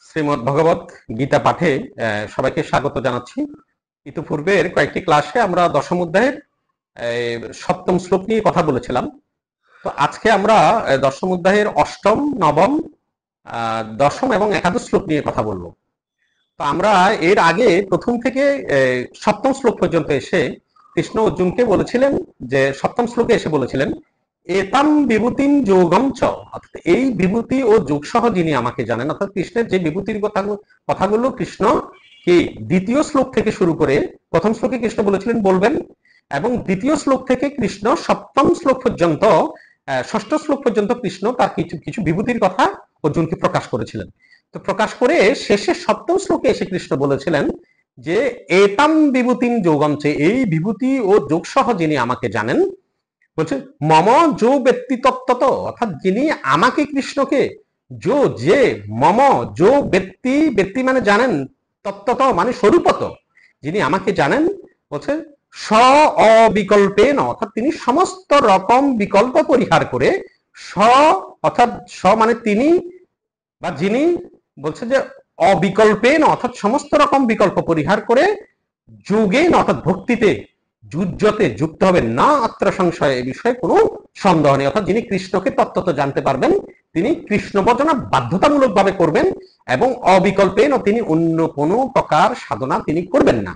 শ্রীমদ্ ভগবত গীতা পাঠে সবাইকে স্বাগত জানাচ্ছি। ইতিপূর্বের কয়েকটি ক্লাসে আমরা দশম অধ্যায়ের সপ্তম শ্লোক নিয়ে কথা বলেছিলাম। তো আজকে আমরা দশম অধ্যায়ের অষ্টম, নবম, দশম এবং একাদশ শ্লোক নিয়ে কথা বলবো। তো আমরা এর আগে প্রথম থেকে সপ্তম শ্লোক পর্যন্ত এসে কৃষ্ণ অর্জুনকে বলেছিলেন যে সপ্তম শ্লোকে এসে বলেছিলেন এতাম বিভূতিম যোগম চ, অর্থাৎ এই বিভূতি ও যোগ সহ যিনি আমাকে জানেন, অর্থাৎ কৃষ্ণের যে বিভূতির কথাগুলো কৃষ্ণ কি দ্বিতীয় শ্লোক থেকে শুরু করে প্রথম শ্লোকে কৃষ্ণ বলেছিলেন বলবেন, এবং দ্বিতীয় শ্লোক থেকে কৃষ্ণ সপ্তম শ্লোক পর্যন্ত ষষ্ঠ শ্লোক পর্যন্ত কৃষ্ণ তার কিছু কিছু বিভূতির কথা অর্জুনকে প্রকাশ করেছিলেন। তো প্রকাশ করে শেষে সপ্তম শ্লোকে এসে কৃষ্ণ বলেছিলেন যে এতাম বিভূতিম যোগঞ্চে, এই বিভূতি ও যোগ সহ যিনি আমাকে জানেন, বলছে মম যো ব্যক্তি তত্ত্বত, অর্থাৎ যিনি আমাকে কৃষ্ণকে যে মম যো ব্যক্তি, ব্যক্তি মানে জানেন, তত্ত্বত মানে স্বরূপত, যিনি আমাকে জানেন, বলছে স অবিকল্পেন, অর্থাৎ তিনি সমস্ত রকম বিকল্প পরিহার করে, স অর্থাৎ স মানে তিনি বা যিনি, বলছে যে অবিকল্পেন অর্থাৎ সমস্ত রকম বিকল্প পরিহার করে, যোগেন অর্থাৎ ভক্তিতে, যুজ্যতে যুক্ত হবে না আত্র সংশয়, এ বিষয়ে কোনো সন্দেহ নেই। অর্থাৎ যিনি কৃষ্ণকে তত্ত্বত জানতে পারবেন তিনি কৃষ্ণ ভজনা বাধ্যতামূলক ভাবে করবেন, এবং অবিকল্পেন তিনি অন্য কোনো প্রকার সাধনা তিনি করবেন না,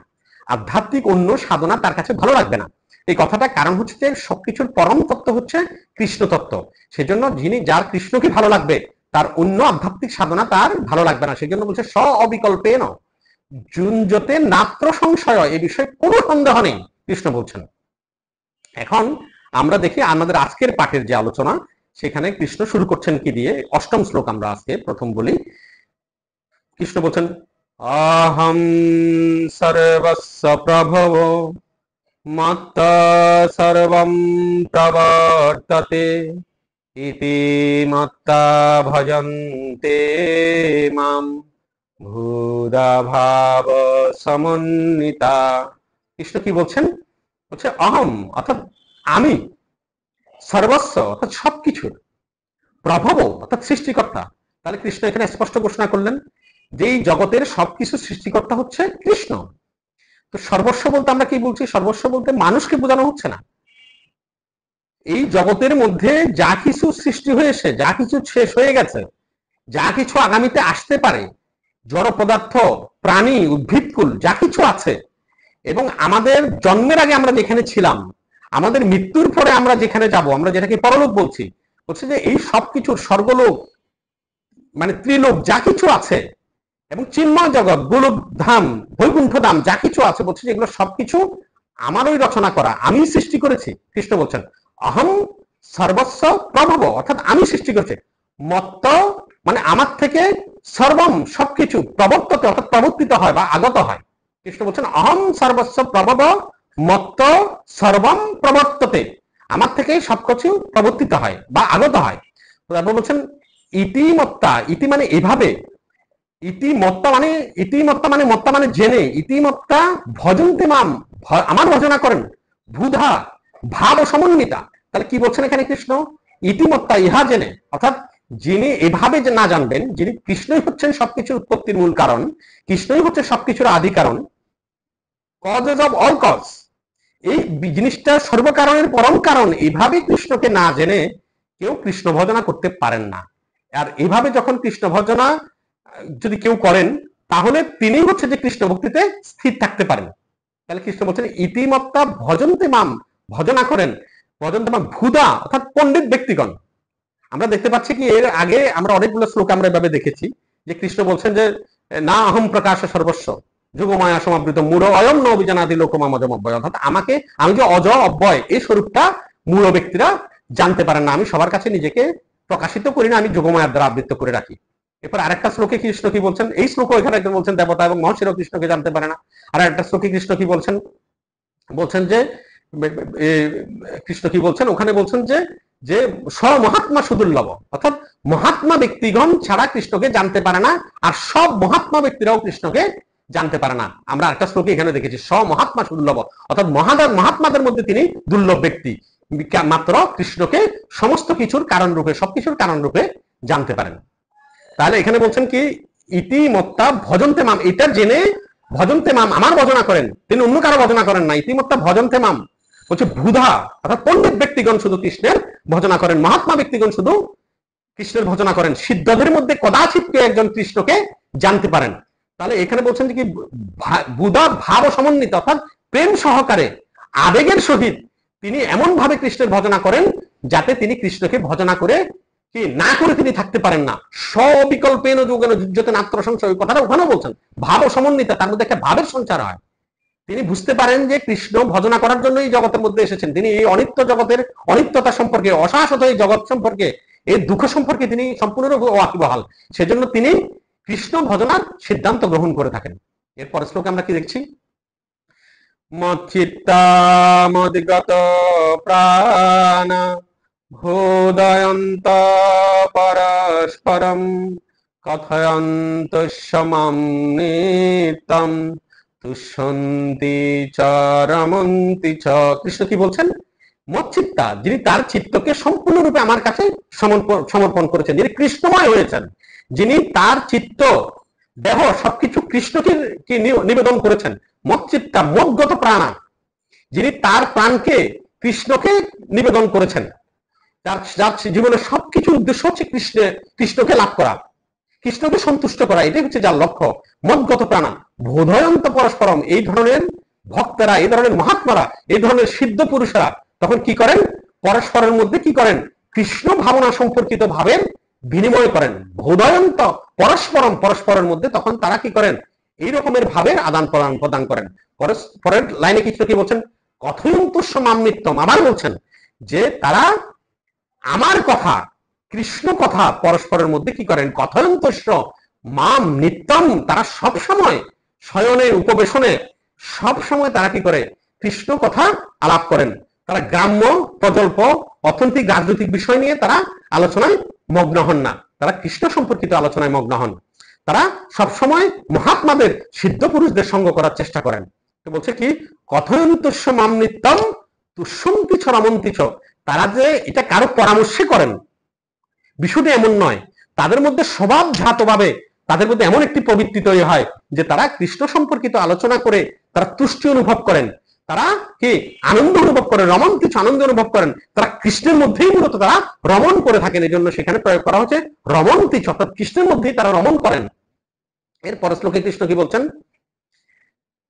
আধ্যাত্মিক অন্য সাধনা তার কাছে ভালো লাগবে না। এই কথাটা কারণ হচ্ছে যে সবকিছুর পরম তত্ত্ব হচ্ছে কৃষ্ণ তত্ত্ব, সেজন্য যিনি যার কৃষ্ণকে ভালো লাগবে তার অন্য আধ্যাত্মিক সাধনা তার ভালো লাগবে না। সেজন্য বলছে স অবিকল্পেন যুঞ্জতে নাত্র সংশয়, এ বিষয়ে কোনো সন্দেহ নেই, কৃষ্ণ বলছেন। এখন আমরা দেখি আমাদের আজকের পাঠের যে আলোচনা, সেখানে কৃষ্ণ শুরু করছেন কি দিয়ে। অষ্টম শ্লোক আমরা আজকে প্রথম বলি। কৃষ্ণ বলছেন অহম সর্বস্ব প্রভব মত্তা সর্বম প্রবর্ততে ইতি মত্তা ভজন্তে মাম ভূদা ভাব সমন্বিতা। কৃষ্ণ কি বলছেন? বলছে অহম অর্থাৎ আমি, সর্বস্ব অর্থাৎ সবকিছুর, প্রভব অর্থাৎ সৃষ্টিকর্তা। তাহলে কৃষ্ণ এখানে স্পষ্ট ঘোষণা করলেন যে এই জগতের সবকিছু সৃষ্টিকর্তা হচ্ছে কৃষ্ণ। তো সর্বস্ব বলতে আমরা কি বলছি? সর্বস্ব বলতে মানুষকে বোঝানো হচ্ছে না। এই জগতের মধ্যে যা কিছু সৃষ্টি হয়েছে, যা কিছু শেষ হয়ে গেছে, যা কিছু আগামীতে আসতে পারে, জড় পদার্থ, প্রাণী, উদ্ভিদকুল যা কিছু আছে, এবং আমাদের জন্মের আগে আমরা যেখানে ছিলাম, আমাদের মৃত্যুর পরে আমরা যেখানে যাব, আমরা যেটাকে পরলোক বলছি, বলছে যে এই সবকিছুর স্বর্গলোক মানে ত্রিলোক যা কিছু আছে, এবং চিন্ময় জগৎ, গোলক ধাম, বৈকুণ্ঠ ধাম যা কিছু আছে, বলছে যে এগুলো সবকিছু আমারই রচনা করা, আমি সৃষ্টি করেছি। কৃষ্ণ বলছেন অহম সর্বস্ব প্রভব, অর্থাৎ আমি সৃষ্টি করেছি। মত্ত মানে আমার থেকে সর্বম সবকিছু, প্রবর্ততে অর্থাৎ প্রবর্তিত হয় বা আগত হয়। কৃষ্ণ বলছেন অহম সর্বস্ব প্রভব মত্ত সর্বম প্রবর্ততে, আমার থেকে সবকিছু প্রবর্তিত হয় বা আগত হয়। তারপর বলছেন ইতিমত্তা, ইতি মানে এভাবে, ইতিমত্তা মানে ইতিমত্তা মানে মত্তা মানে জেনে, ইতিমত্তা ভজন্তে মাম, আমার ভজনা করেন, ভূধা ভাব সমন্বিতা। তাহলে কি বলছেন এখানে কৃষ্ণ? ইতিমত্তা ইহা জেনে, অর্থাৎ যিনি এভাবে যে না জানবেন, যিনি কৃষ্ণই হচ্ছেন সবকিছুর উৎপত্তির মূল কারণ, কৃষ্ণই হচ্ছে সবকিছুর আদি কারণ, কজেস অফ অল কজ, এই জিনিসটা সর্বকারণের পরম কারণ, এইভাবে কৃষ্ণকে না জেনে কেউ কৃষ্ণ ভজনা করতে পারেন না। আর এইভাবে যখন কৃষ্ণ ভজনা যদি কেউ করেন, তাহলে তিনি হচ্ছে যে কৃষ্ণ ভক্তিতে স্থির থাকতে পারেন। তাহলে কৃষ্ণ বলছেন ইতিমত্তা ভজন্তে মাম, ভজনা করেন, ভজন্তে মাম ভূদা অর্থাৎ পণ্ডিত ব্যক্তিগণ। আমরা দেখতে পাচ্ছি কি এর আগে আমরা অনেকগুলো শ্লোক আমরা এভাবে দেখেছি যে কৃষ্ণ বলছেন যে না অহম প্রকাশ সর্বস্ব যুগমায়া সমাবৃত মূঢ় অয়ম ন অভিজানাদি লোকমামজম অব্যয়, অর্থাৎ আমাকে, আমি যে অজ অব্যয়, এই স্বরূপটা মূঢ় ব্যক্তিরা জানতে পারেন না। আমি সবার কাছে নিজেকে প্রকাশিত করি না, আমি যোগমায়ার দ্বারা আবৃত্ত করে রাখি। এরপর আরেকটা শ্লোকে কৃষ্ণ কি বলছেন, এই শ্লোক এখানে একজন বলছেন দেবতা এবং মহর্ষিরাও কৃষ্ণকে জানতে পারে না। আর একটা শ্লোকে কৃষ্ণ কি বলছেন, বলছেন যে কৃষ্ণ কি বলছেন ওখানে, বলছেন যে যে স্বমহাত্মা সুদুর্লভ, অর্থাৎ মহাত্মা ব্যক্তিগণ ছাড়া কৃষ্ণকে জানতে পারে না, আর সব মহাত্মা ব্যক্তিরাও কৃষ্ণকে জানতে পারে না। আমরা একটা শ্লোকে এখানে দেখেছি স্বমহাত্মা সুদুর্লভ, অর্থাৎ মহাত্মাদের মধ্যে তিনি দুর্লভ ব্যক্তি, মাত্র কৃষ্ণকে সমস্ত কিছুর কারণ রূপে, সবকিছুর কারণ রূপে জানতে পারেন। তাহলে এখানে বলছেন কি ইতিমত্তা ভজন্তে মাম, এটা জেনে ভজন্তে মাম, আমার ভজনা করেন, তিনি অন্য কারো ভজনা করেন না। ইতিমত্তা ভজন্তে মাম বলছে বুধা, অর্থাৎ পণ্ডিত ব্যক্তিগণ শুধু কৃষ্ণের ভজনা করেন, মহাত্মা ব্যক্তিগণ শুধু কৃষ্ণের ভজনা করেন, সিদ্ধদের মধ্যে কদাচিৎ কেউ একজন কৃষ্ণকে জানতে পারেন। তাহলে এখানে বলছেন যে কি বুধা ভাব সমন্বিত, অর্থাৎ প্রেম সহকারে আবেগের সহিত তিনি এমন ভাবে কৃষ্ণের ভজনা করেন যাতে তিনি কৃষ্ণকে ভজনা করে কি না করে তিনি থাকতে পারেন না। সবিকল্পেন যোগেন যুজ্যতে নাত্র সংশয়, ওই কথাটা ওখানেও বলছেন, ভাব সমন্বিত, তার মধ্যে একটা ভাবের সঞ্চার হয়। তিনি বুঝতে পারেন যে কৃষ্ণ ভজনা করার জন্য এই জগতের মধ্যে এসেছেন, তিনি এই অনিত্য জগতের অনিত্যতা সম্পর্কে, অশাশ্বত এই জগৎ সম্পর্কে, এই দুঃখ সম্পর্কে তিনি সম্পূর্ণরূপে ওয়াকিবহাল। সেজন্য তিনি কৃষ্ণ ভজনার সিদ্ধান্ত গ্রহণ করে থাকেন। এরপর শ্লোকে আমরা কি দেখছি, মচ্চিত্তামদিগত প্রাণ ভোদয়ন্ত পরস্পরম কথয়ন্ত সমম নিত্যম তুষ্যন্তি চ রমন্তি চ। কৃষ্ণ কি বলছেন, মচ্চিত্তা, যিনি তার চিত্তকে সম্পূর্ণরূপে আমার কাছে সমর্পণ করেছেন, যিনি কৃষ্ণময় হয়েছেন, যিনি তার চিত্ত দেহ সবকিছু কৃষ্ণকে নিবেদন করেছেন। মচ্চিত্তা মদগত প্রাণা, যিনি তার প্রাণকে কৃষ্ণকে নিবেদন করেছেন, যার জীবনের সবকিছুর উদ্দেশ্য হচ্ছে কৃষ্ণকে লাভ করা, কৃষ্ণকে সন্তুষ্ট করা, এটাই হচ্ছে যার লক্ষ্য। মদগত প্রাণা বোধয়ন্ত পরস্পরম, এই ধরনের ভক্তেরা, এই ধরনের মহাত্মারা, এই ধরনের সিদ্ধ পুরুষরা তখন কি করেন, পরস্পরের মধ্যে কি করেন, কৃষ্ণ ভাবনা সম্পর্কিত ভাবের বিনিময় করেন। বোধয়ন্ত পরস্পরম, পরস্পরের মধ্যে তখন তারা কি করেন, এই রকমের ভাবের আদান প্রদান করেন। পরের লাইনে কৃষ্ণ কি বলছেন, কথয়ন্ত মাম নিত্যম, আবার বলছেন যে তারা আমার কথা, কৃষ্ণ কথা পরস্পরের মধ্যে কি করেন, কথয়ন্ত মাম নিত্যম, তারা সব সময় শয়নে উপবেশনে সব সময় তারা কি করে, কৃষ্ণ কথা আলাপ করেন। তারা গ্রাম্য প্রকল্প অর্থনৈতিক রাজনৈতিক বিষয় নিয়ে তারা আলোচনায় মগ্ন হন না, তারা কৃষ্ণ সম্পর্কিত আলোচনায় মগ্ন হন। তারা সবসময় মহাত্মাদের সিদ্ধ পুরুষদের সঙ্গ করার চেষ্টা করেন। তো বলছে কি, কথয়ন্তস্য মাম নিত্যম তুষ্যন্তি ছ রমন্তি চ, তারা যে এটা কারো পরামর্শে করেন বিষয়টি এমন নয়, তাদের মধ্যে স্বভাবজাত ভাবে তাদের মধ্যে এমন একটি প্রবৃত্তি তৈরি হয় যে তারা কৃষ্ণ সম্পর্কিত আলোচনা করে তারা তুষ্টি অনুভব করেন, তারা কি আনন্দ অনুভব করেন, রমন্তিচ আনন্দ অনুভব করেন, তারা কৃষ্ণের মধ্যেই মূলত তারা রমণ করে থাকেন। এই জন্য সেখানে প্রয়োগ করা হচ্ছে রমন্তিচ, অর্থাৎ কৃষ্ণের মধ্যেই তারা রমণ করেন। এরপর শ্লোকে কৃষ্ণ কি বলছেন,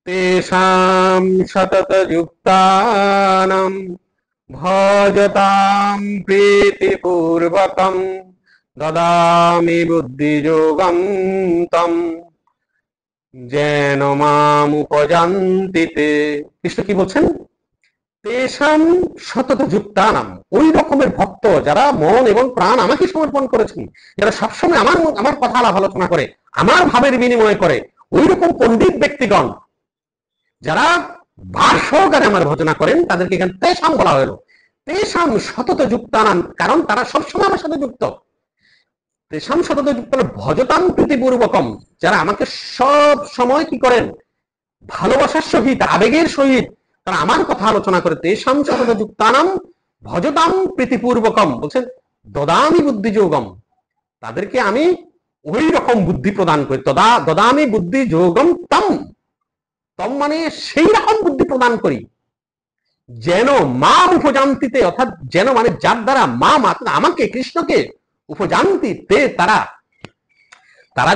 তেষাং সতত যুক্তানাম ভজতাম প্রীতিপূর্বকম দদামি বুদ্ধিযোগম তম যেন মাম উপজান্তি তে। কৃষ্ণ কি বলছেন, তেষাং সতত যুক্তানাম, ওই রকমের ভক্ত যারা মন এবং প্রাণ আমাকে সমর্পণ করেছেন, যারা সবসময় আমার কথা আলাপ আলোচনা করে, আমার ভাবের বিনিময় করে, ওই রকম পণ্ডিত ব্যক্তিগণ যারা ভার সহকারে আমার ভজনা করেন, তাদেরকে এখানে তেষাম বলা হলো। তেষাম সতত যুক্তানাম, কারণ তারা সবসময় আমার সাথে যুক্ত। তেষাম সতত যুক্ত ভজতাম প্রীতিপূর্বকম, যারা আমাকে সব সময় কি করেন, ভালোবাসার সহিত আবেগের সহিত তারা আমার কথা আলোচনা করে। তেষাম সতত যুক্তানাম ভজতাম প্রীতিপূর্বকম, বলছেন দদামি বুদ্ধিযোগম, তাদেরকে আমি ওই রকম বুদ্ধি প্রদান করি। দদামি বুদ্ধিযোগম তম, তম মানে সেই রকম বুদ্ধি প্রদান করি যেন মা উপজান্তিতে, অর্থাৎ যেন মানে যার দ্বারা মা আমাকে কৃষ্ণকে উপজান্তিতে তারা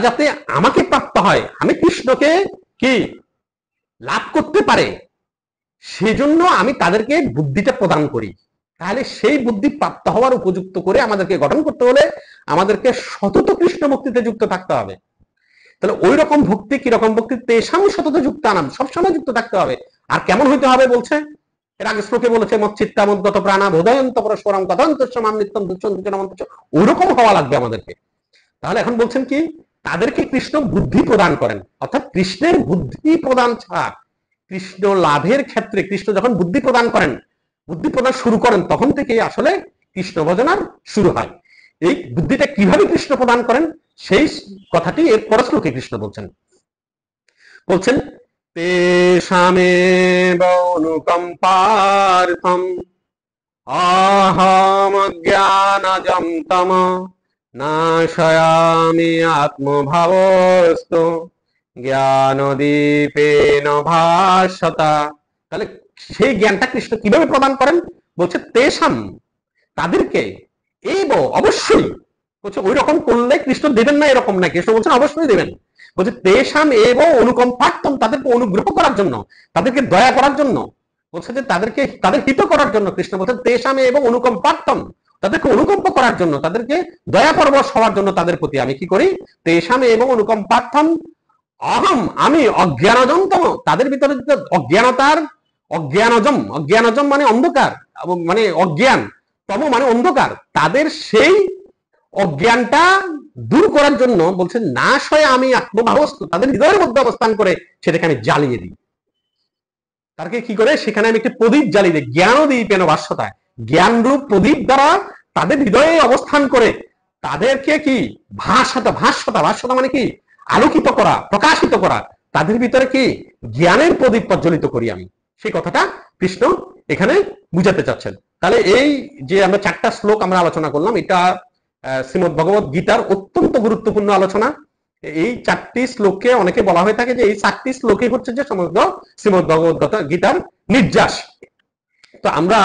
যাতে আমাকে প্রাপ্ত হয়, আমি কৃষ্ণকে কি লাভ করতে পারে, সেজন্য আমি তাদেরকে বুদ্ধিটা প্রদান করি। তাহলে সেই বুদ্ধি প্রাপ্ত হওয়ার উপযুক্ত করে আমাদেরকে গঠন করতে হলে আমাদেরকে সতত কৃষ্ণ ভক্তিতে যুক্ত থাকতে হবে। তাহলে ওই রকম ভক্তি, কিরকম ভক্তি, তেষাং সতত যুক্ত আনাম, সবসময় যুক্ত থাকতে হবে। আর কেমন হইতে হবে বলছে, এর আগে শ্লোকে বলেছে মচ্চিত্তা মদ্গত প্রাণা বোধয়ন্ত পরস্পরম কথয়ন্তস্য মাম নিত্যম তুচ্ছন্তি চ রমন্তি চ, ওইরকম হওয়া লাগবে আমাদেরকে। তাহলে এখন বলছেন কি, তাদেরকে কৃষ্ণ বুদ্ধি প্রদান করেন, অর্থাৎ কৃষ্ণের বুদ্ধি প্রদান ছাড়া কৃষ্ণ লাভের ক্ষেত্রে কৃষ্ণ যখন বুদ্ধি প্রদান করেন, বুদ্ধি প্রদান শুরু করেন, তখন থেকে আসলে কৃষ্ণ ভজনার শুরু হয়। এই বুদ্ধিটা কিভাবে কৃষ্ণ প্রদান করেন সেই কথাটি এর পর শ্লোকে কৃষ্ণ বলছেন তেষামেব অনুকম্পার্থম অহম জ্ঞানজম তম নাশয়ামি আত্মভাবস্তু জ্ঞানদীপেন ভাস্বতা। তাহলে সেই জ্ঞানটা কৃষ্ণ কিভাবে প্রদান করেন? বলছে তেষাম, তাদেরকে, এই অবশ্যই, বলছে ওই রকম করলে কৃষ্ণ দেবেন না এরকম না, কৃষ্ণ বলছেন অবশ্যই দেবেন। বলছে তেষাম এব অনুকম্পার্থম, তাদেরকে অনুগ্রহ করার জন্য, তাদেরকে দয়া করার জন্য, বলছে যে তাদেরকে তাদের হিত করার জন্য কৃষ্ণ বলছেন তেষাম এবং অনুকম্পার্থম, তাদেরকে অনুকম্প করার জন্য, তাদেরকে দয়া পরবশ হওয়ার জন্য তাদের প্রতি আমি কি করি? তেষাম এবং অনুকম্পার্থম অহম, আমি অজ্ঞানজমতম, তাদের ভিতরে অজ্ঞানতার, অজ্ঞানজম মানে অন্ধকার, মানে অজ্ঞান, তম মানে অন্ধকার, তাদের সেই অজ্ঞানটা দূর করার জন্য বলছেন নাশ হয়ে আমি আত্মভাবস্থ, তাদের হৃদয়ের মধ্যে অবস্থান করে সেটাকে আমি জ্বালিয়ে দিই। তাকে কি করে? সেখানে আমি একটি প্রদীপ জ্বালিয়ে দিই, জ্ঞানদীপেন ভাস্বতায়, জ্ঞানরূপ প্রদীপ দ্বারা তাদের হৃদয়ে অবস্থান করে তাদেরকে কি ভাস্বতা, ভাস্বতা মানে কি? আলোকিত করা, প্রকাশিত করা, তাদের ভিতরে কি জ্ঞানের প্রদীপ প্রজ্বলিত করি আমি, সেই কথাটা কৃষ্ণ এখানে বুঝাতে চাচ্ছেন। তাহলে এই যে আমরা 4টা শ্লোক আমরা আলোচনা করলাম, এটা শ্রীমদ ভগবত গীতার অত্যন্ত গুরুত্বপূর্ণ আলোচনা। এই 4টি শ্লোককে অনেকে বলা হয়ে থাকে যে এই 4টি শ্লোকই হচ্ছে যে সমগ্র শ্রীমদ ভগবত গীতার নির্যাস। তো আমরা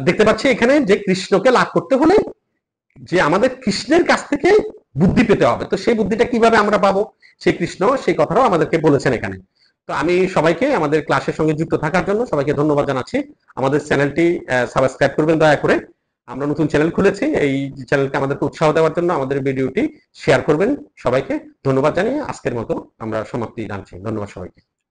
দেখতে পাচ্ছি এখানে যে কৃষ্ণকে লাভ করতে হলে যে আমাদের কৃষ্ণের কাছ থেকে বুদ্ধি পেতে হবে। তো সেই বুদ্ধিটা কিভাবে আমরা পাবো, সেই কৃষ্ণ সেই কথাটাও আমাদেরকে বলেছেন এখানে। তো আমি সবাইকে আমাদের ক্লাসের সঙ্গে যুক্ত থাকার জন্য সবাইকে ধন্যবাদ জানাচ্ছি। আমাদের চ্যানেলটি সাবস্ক্রাইব করবেন দয়া করে। আমরা নতুন চ্যানেল খুলেছি, এই চ্যানেলকে আমাদেরকে উৎসাহ দেওয়ার জন্য আমাদের ভিডিওটি শেয়ার করবেন। সবাইকে ধন্যবাদ জানিয়ে আজকের মতো আমরা সমাপ্তি জানাচ্ছি। ধন্যবাদ সবাইকে।